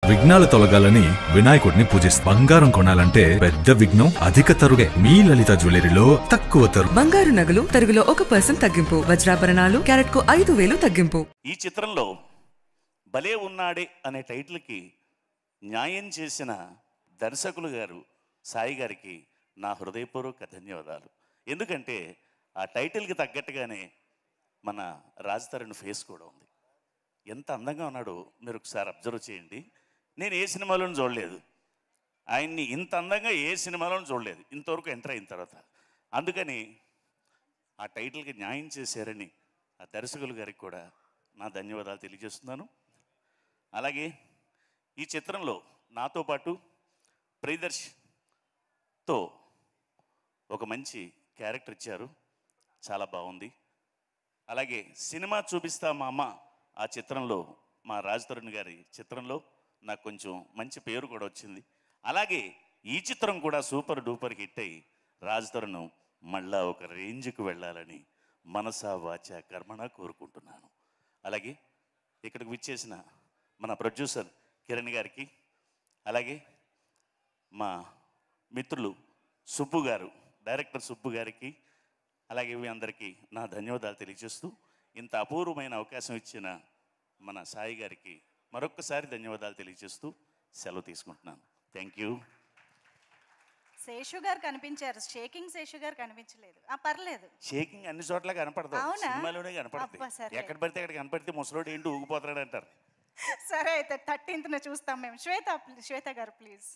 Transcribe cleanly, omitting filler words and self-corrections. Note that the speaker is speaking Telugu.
విఘ్నాలు తొలగాలని వినాయకుడిని పూజిస్తారు. బంగారం కొనాలంటే పెద్ద విఘ్నం అధిక తరుగే. మీ లలిత జ్యువెలరీలో తక్కువ తరుగు. బంగారు నగలు తరుగులో 1% తగ్గింపు. వజ్రాభరణాలు క్యారెట్కు 5,000 తగ్గింపు. ఈ చిత్రంలో భలే ఉన్నాడే అనే టైటిల్కి న్యాయం చేసిన దర్శకులు గారు సాయి గారికి నా హృదయపూర్వక ధన్యవాదాలు. ఎందుకంటే ఆ టైటిల్కి తగ్గట్టుగానే మన రాజ్ తరుణ్ ఫేస్ కూడా ఉంది. ఎంత అందంగా ఉన్నాడో మీరు ఒకసారి అబ్జర్వ్ చేయండి. నేను ఏ సినిమాలోనూ చూడలేదు ఆయన్ని, ఇంత అందంగా ఏ సినిమాలోనూ చూడలేదు ఇంతవరకు ఎంటర్ అయిన తర్వాత. అందుకని ఆ టైటిల్కి న్యాయం చేశారని ఆ దర్శకులు గారికి కూడా నా ధన్యవాదాలు తెలియజేస్తున్నాను. అలాగే ఈ చిత్రంలో నాతో పాటు ప్రియదర్శితో ఒక మంచి క్యారెక్టర్ ఇచ్చారు, చాలా బాగుంది. అలాగే సినిమా చూపిస్తా మా అమ్మ ఆ చిత్రంలో మా రాజ్ తరుణ్ గారి చిత్రంలో నాకు కొంచెం మంచి పేరు కూడా వచ్చింది. అలాగే ఈ చిత్రం కూడా సూపర్ డూపర్ హిట్ అయ్యి రాజ్ తరుణ్ మళ్ళా ఒక రేంజ్కి వెళ్ళాలని మనసా వాచ కర్మణ కోరుకుంటున్నాను. అలాగే ఇక్కడికి విచ్చేసిన మన ప్రొడ్యూసర్ కిరణ్ గారికి, అలాగే మా మిత్రులు సుబ్బు గారు, డైరెక్టర్ సుబ్బు గారికి, అలాగే మీ అందరికీ నా ధన్యవాదాలు తెలియజేస్తూ ఇంత అపూర్వమైన అవకాశం ఇచ్చిన మన సాయి గారికి మరొక్కసారి ధన్యవాదాలు తెలియజేస్తూ సెలవు తీసుకుంటున్నాను. Thank you. శేషు గారు కనిపించారు, షేకింగ్ శేషు గారు కనిపించలేదు. పర్లేదు, షేకింగ్ అన్ని చోట్ల కనపడదు, సినిమాలోనే కనపడుతుంది. ఎక్కడ పడితే అక్కడ కనపడితే ముసలోడు ఏంటి ఊగిపోతాడు అంటారు. సరే అయితే 13th చూస్తాం మేము. శ్వేత గారు ప్లీజ్.